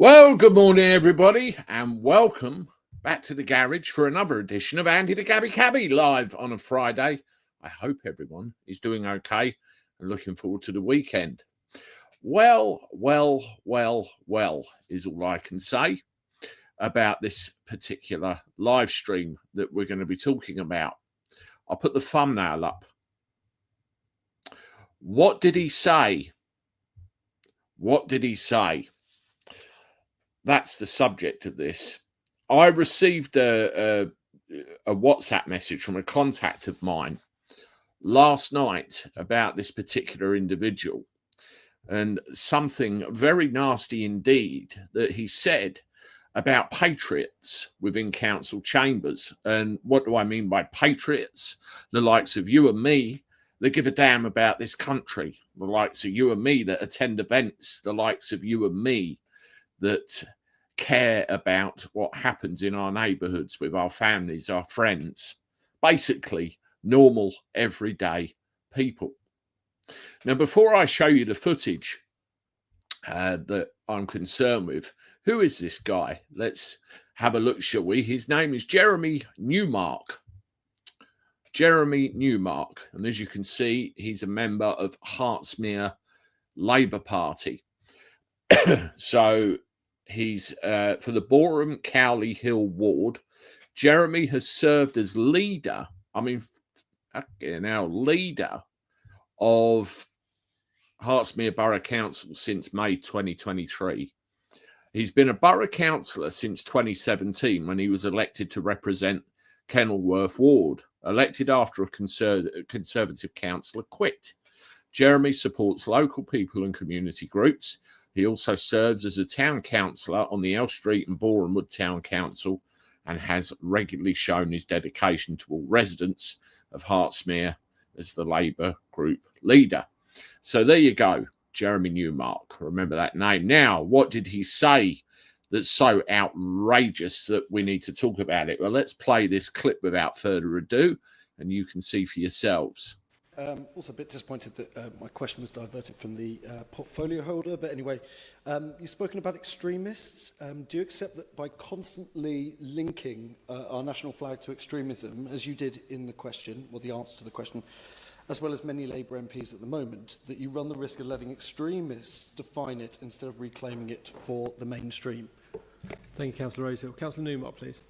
Well, good morning, everybody, and welcome back to the garage for another edition of Andy the Gabby Cabby live on a Friday. I hope everyone is doing okay and looking forward to the weekend. Well is all I can say about this particular live stream that we're going to be talking about. I'll put the thumbnail up. What did he say? What did he say? That's the subject of this. I received a WhatsApp message from a contact of mine last night about this particular individual and something very nasty indeed that he said about patriots within council chambers. And what do I mean by patriots? The likes of you and me that give a damn about this country, the likes of you and me that attend events, the likes of you and me that care about what happens in our neighborhoods with our families, our friends, basically normal, everyday people. Now, before I show you the footage that I'm concerned with, who is this guy? Let's have a look, shall we? His name is Jeremy Newmark. Jeremy Newmark. And as you can see, he's a member of Hertsmere Labour Party. So he's for the Boreham Cowley Hill ward. Jeremy has served as leader, leader of Hertsmere Borough Council since May 2023. He's been a borough councillor since 2017 when he was elected to represent Kenilworth ward, elected after a Conservative councillor quit. Jeremy supports local people and community groups. He also serves as a town councillor on the Elstree and Boreham Wood Town Council and has regularly shown his dedication to all residents of Hertsmere as the Labour group leader. So there you go, Jeremy Newmark. Remember that name. Now, what did he say that's so outrageous that we need to talk about it? Well, let's play this clip without further ado, and you can see for yourselves. Also a bit disappointed that my question was diverted from the portfolio holder, but anyway, you've spoken about extremists. Do you accept that by constantly linking our national flag to extremism, as you did in the question, or the answer to the question, as well as many Labour MPs at the moment, that you run the risk of letting extremists define it instead of reclaiming it for the mainstream? Thank you, Councillor Rosehill. Councillor Newmark, please.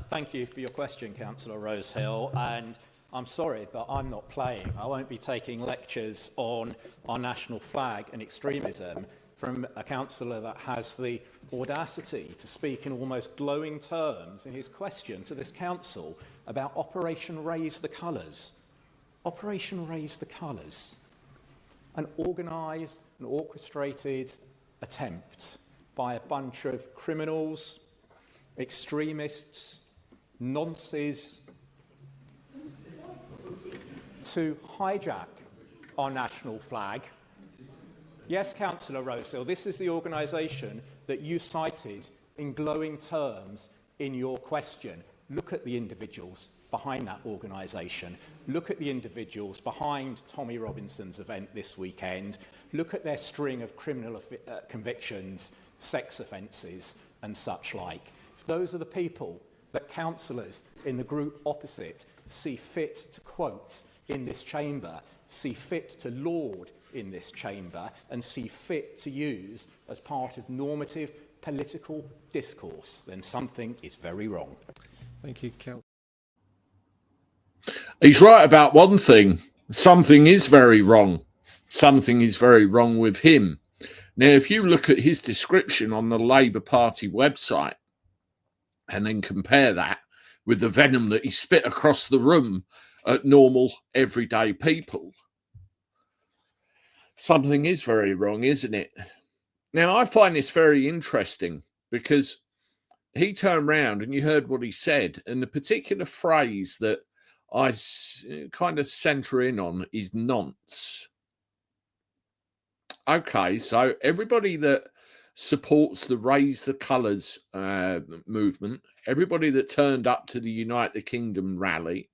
Thank you for your question, Councillor Rosehill. And I'm sorry, but I'm not playing. I won't be taking lectures on our national flag and extremism from a councillor that has the audacity to speak in almost glowing terms in his question to this council about Operation Raise the Colours. Operation Raise the Colours. An organised and orchestrated attempt by a bunch of criminals, extremists, nonces, to hijack our national flag. Yes, Councillor Rosehill, this is the organisation that you cited in glowing terms in your question. Look at the individuals behind that organisation. Look at the individuals behind Tommy Robinson's event this weekend. Look at their string of criminal convictions, sex offences and such like. Those are the people that councillors in the group opposite see fit to quote in this chamber, see fit to laud in this chamber, and see fit to use as part of normative political discourse, then something is very wrong. Thank you, Councillor. He's right about one thing. Something is very wrong. Something is very wrong with him. Now, if you look at his description on the Labour Party website and then compare that with the venom that he spit across the room at normal, everyday people, something is very wrong, isn't it? Now, I find this very interesting because he turned round and you heard what he said, and the particular phrase that I kind of centre in on is nonce. Okay, so everybody that supports the Raise the Colours movement, everybody that turned up to the Unite the Kingdom rally,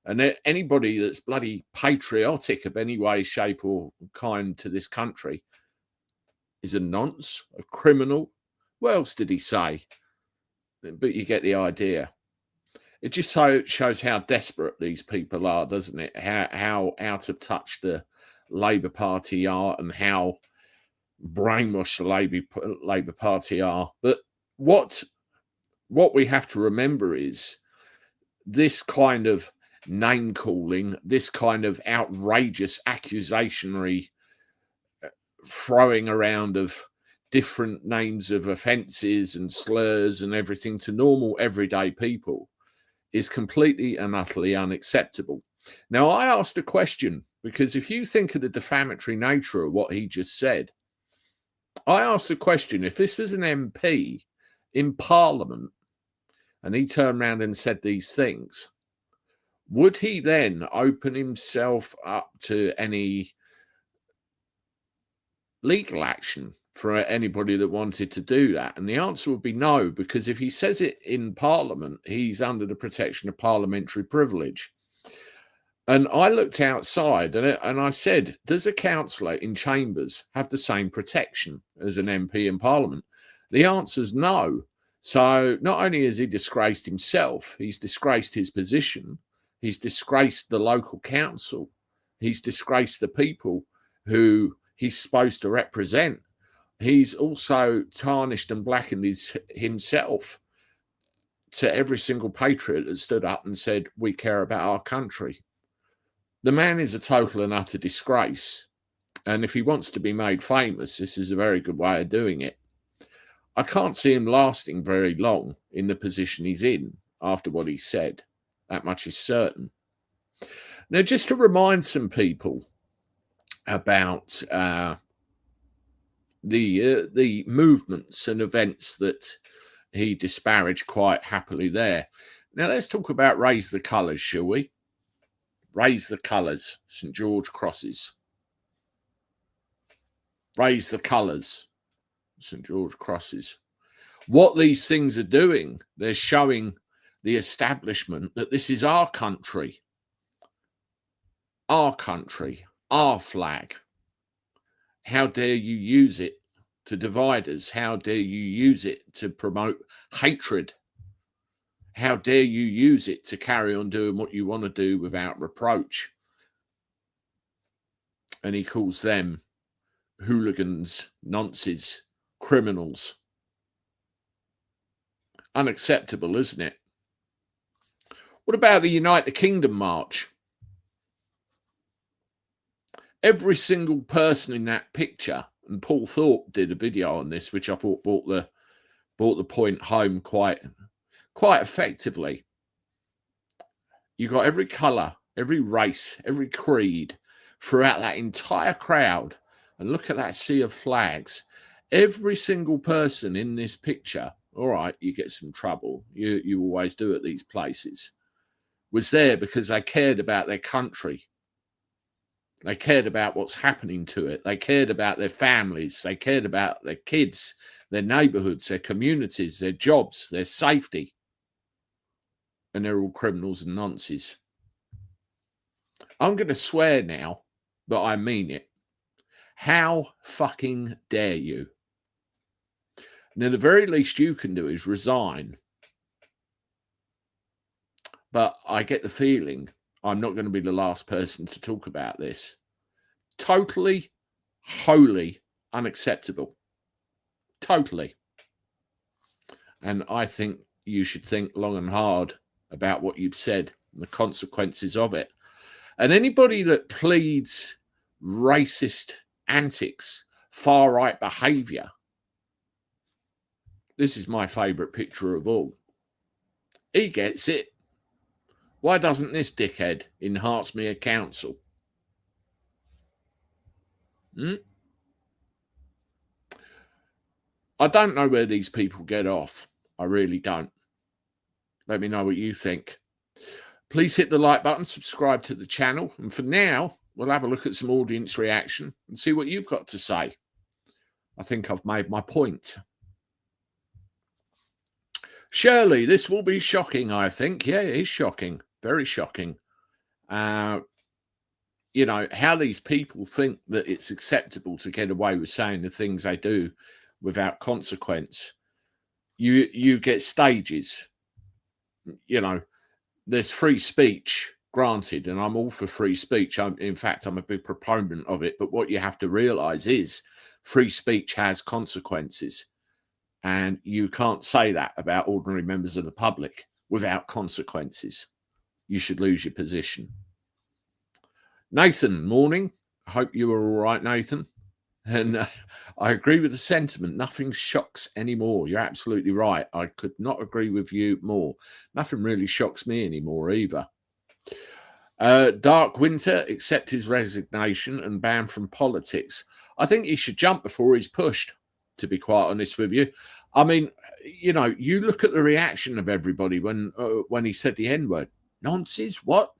and anybody that's bloody patriotic of any way, shape or kind to this country, is a nonce, a criminal. What else did he say? But you get the idea. It just shows how desperate these people are, doesn't it? How out of touch the Labour Party are and how brainwashed the Labour Party are. But what we have to remember is this kind of name calling, this kind of outrageous accusationary throwing around of different names of offences and slurs and everything to normal everyday people is completely and utterly unacceptable. Now, I asked a question because if you think of the defamatory nature of what he just said, I asked the question, if this was an MP in Parliament and he turned around and said these things, would he then open himself up to any legal action for anybody that wanted to do that? And the answer would be no, because if he says it in Parliament, he's under the protection of parliamentary privilege. And I looked outside and I said, does a councillor in chambers have the same protection as an MP in Parliament? The answer's no. So not only has he disgraced himself, he's disgraced his position, he's disgraced the local council, he's disgraced the people who he's supposed to represent. He's also tarnished and blackened himself to every single patriot that stood up and said, we care about our country. The man is a total and utter disgrace. And if he wants to be made famous, this is a very good way of doing it. I can't see him lasting very long in the position he's in after what he said. That much is certain. Now, just to remind some people about the movements and events that he disparaged quite happily there. Now, let's talk about Raise the Colours, shall we? Raise the Colours, St George crosses. Raise the Colours, St George crosses. What these things are doing, they're showing the establishment that this is our country, our flag. How dare you use it to divide us? How dare you use it to promote hatred? How dare you use it to carry on doing what you want to do without reproach? And he calls them hooligans, nonces, criminals. Unacceptable, isn't it? What about the United Kingdom march? Every single person in that picture, and Paul Thorpe did a video on this, which I thought brought the point home quite effectively. You got every colour, every race, every creed throughout that entire crowd. And look at that sea of flags. Every single person in this picture, all right, you get some trouble. You always do at these places. Was there because they cared about their country. They cared about what's happening to it. They cared about their families. They cared about their kids, their neighbourhoods, their communities, their jobs, their safety. And they're all criminals and nonces. I'm going to swear now, but I mean it. How fucking dare you? Now, the very least you can do is resign. But I get the feeling I'm not going to be the last person to talk about this. Totally, wholly unacceptable. Totally. And I think you should think long and hard about what you've said and the consequences of it. And anybody that pleads racist antics, far-right behaviour, this is my favourite picture of all. He gets it. Why doesn't this dickhead in Hertsmere Council? I don't know where these people get off. I really don't. Let me know what you think. Please hit the like button, subscribe to the channel. And for now, we'll have a look at some audience reaction and see what you've got to say. I think I've made my point. Shirley, this will be shocking, I think. Yeah, it is shocking. Very shocking. you know, how these people think that it's acceptable to get away with saying the things they do without consequence. You get stages, you know, there's free speech, granted, and I'm all for free speech. In fact, I'm a big proponent of it. But what you have to realize is free speech has consequences. And you can't say that about ordinary members of the public without consequences. You should lose your position. Nathan, morning. I hope you are all right, Nathan. And I agree with the sentiment. Nothing shocks anymore. You're absolutely right. I could not agree with you more. Nothing really shocks me anymore either. Dark Winter, accept his resignation and ban from politics. I think he should jump before he's pushed, to be quite honest with you. I mean, you know, you look at the reaction of everybody when he said the N-word. Nonsense, what?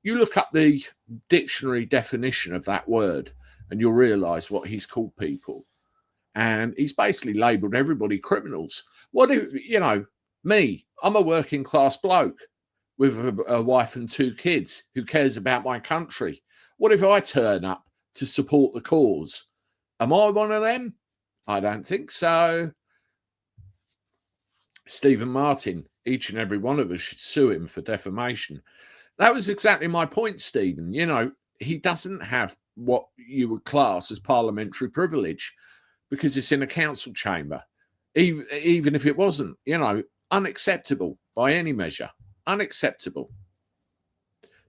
You look up the dictionary definition of that word and you'll realise what he's called people. And he's basically labelled everybody criminals. What if, you know, me, I'm a working class bloke with a wife and 2 kids who cares about my country. What if I turn up to support the cause? Am I one of them? I don't think so. Stephen Martin, each and every one of us should sue him for defamation. That was exactly my point, Stephen. You know, he doesn't have what you would class as parliamentary privilege because it's in a council chamber. Even if it wasn't, you know, unacceptable by any measure. Unacceptable.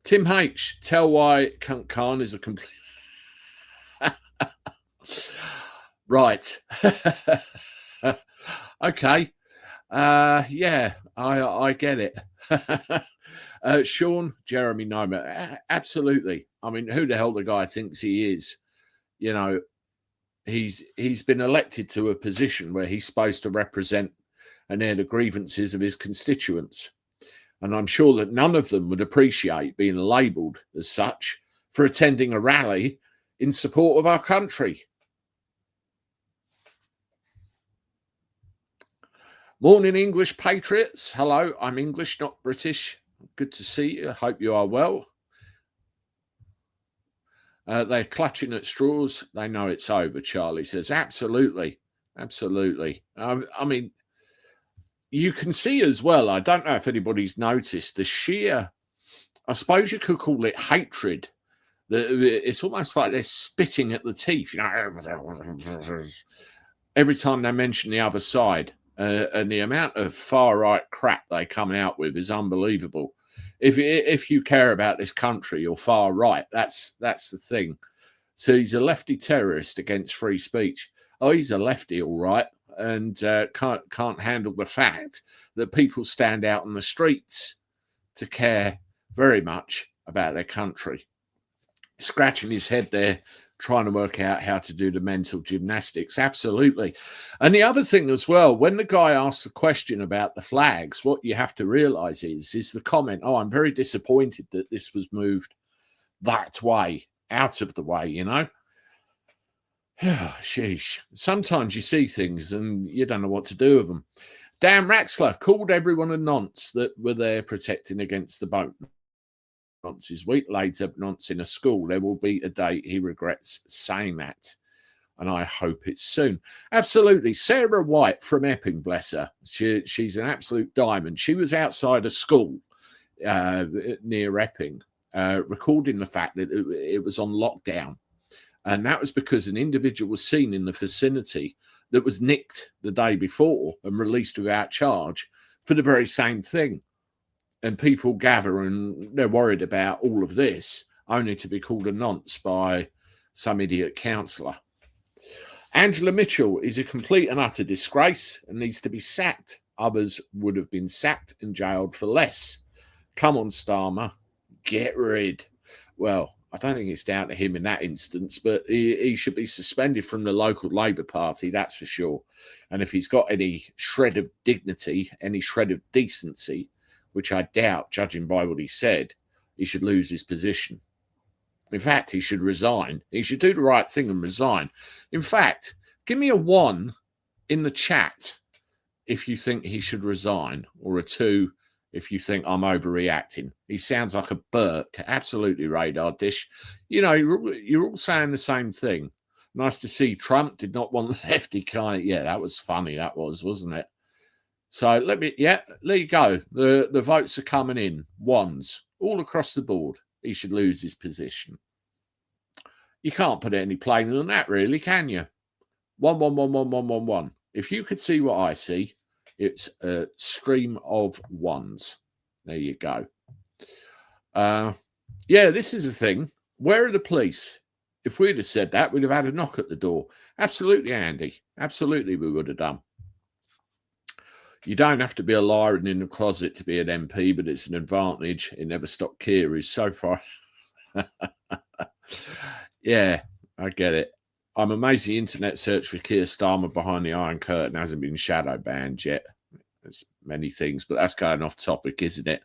Tim H, tell why Khan is a complete... Right. Okay. Yeah, I get it. Sean, Jeremy Nomer, absolutely. I mean, who the hell the guy thinks he is? You know, he's been elected to a position where he's supposed to represent and air the grievances of his constituents. And I'm sure that none of them would appreciate being labelled as such for attending a rally in support of our country. Morning, English Patriots. Hello, I'm English, not British. Good to see you. I hope you are well. They're clutching at straws. They know it's over, Charlie says. Absolutely. Absolutely. I mean, you can see as well, I don't know if anybody's noticed, the sheer, I suppose you could call it hatred. It's almost like they're spitting at the teeth, you know, every time they mention the other side. And the amount of far-right crap they come out with is unbelievable. If you care about this country, you're far right. That's the thing. So he's a lefty terrorist against free speech. Oh, he's a lefty, all right, and can't handle the fact that people stand out on the streets to care very much about their country. Scratching his head there, trying to work out how to do the mental gymnastics. Absolutely. And the other thing as well, when the guy asked the question about the flags, what you have to realize is the comment, oh, I'm very disappointed that this was moved that way, out of the way, you know. Sheesh. Sometimes you see things and you don't know what to do with them. Dan Ratzler called everyone a nonce that were there protecting against the boat. His week later, nonce in a school. There will be a day he regrets saying that, and I hope it's soon. Absolutely. Sarah White from Epping, bless her. She's an absolute diamond. She was outside a school near Epping, recording the fact that it was on lockdown, and that was because an individual was seen in the vicinity that was nicked the day before and released without charge for the very same thing. And people gather and they're worried about all of this, only to be called a nonce by some idiot councillor. Angela Mitchell is a complete and utter disgrace and needs to be sacked. Others would have been sacked and jailed for less. Come on, Starmer, get rid. Well, I don't think it's down to him in that instance, but he should be suspended from the local Labour Party, that's for sure. And if he's got any shred of dignity, any shred of decency, which I doubt, judging by what he said, he should lose his position. In fact, he should resign. He should do the right thing and resign. In fact, give me a 1 in the chat if you think he should resign, or a 2 if you think I'm overreacting. He sounds like a Burke, absolutely radar dish. You know, you're all saying the same thing. Nice to see Trump did not want lefty kind of, yeah, that was funny, that was, wasn't it? So there you go. The votes are coming in, ones, all across the board. He should lose his position. You can't put it any plainer than that, really, can you? 1, 1, 1, 1, 1, 1, 1. If you could see what I see, it's a stream of ones. There you go. Yeah, this is the thing. Where are the police? If we'd have said that, we'd have had a knock at the door. Absolutely, Andy. Absolutely, we would have done. You don't have to be a liar and in the closet to be an MP, but it's an advantage. It never stopped Keir. He's so far. Yeah, I get it. I'm amazed the internet search for Keir Starmer behind the Iron Curtain hasn't been shadow banned yet. There's many things, but that's going off topic, isn't it?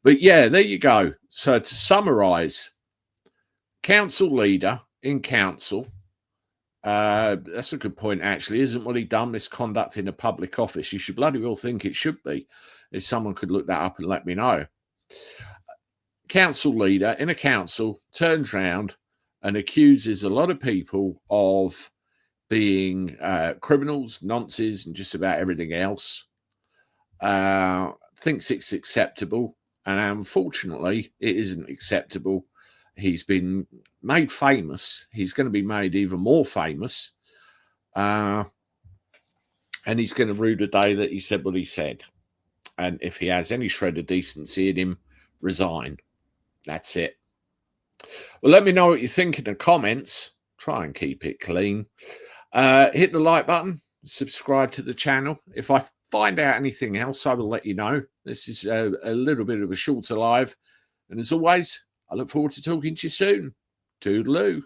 But yeah, there you go. So to summarise, council leader in council, that's a good point, actually. Isn't what he done misconduct in a public office? You should bloody well think it should be. If someone could look that up and let me know. Council leader in a council turns round and accuses a lot of people of being criminals, nonces, and just about everything else. Thinks it's acceptable, and unfortunately, it isn't acceptable. He's been made famous. He's going to be made even more famous, and he's going to rue the day that he said what he said. And if he has any shred of decency in him, resign. That's it. Well, let me know what you think in the comments. Try and keep it clean. Hit the like button. Subscribe to the channel. If I find out anything else, I will let you know. This is a little bit of a shorter live. And as always, I look forward to talking to you soon. Toodaloo.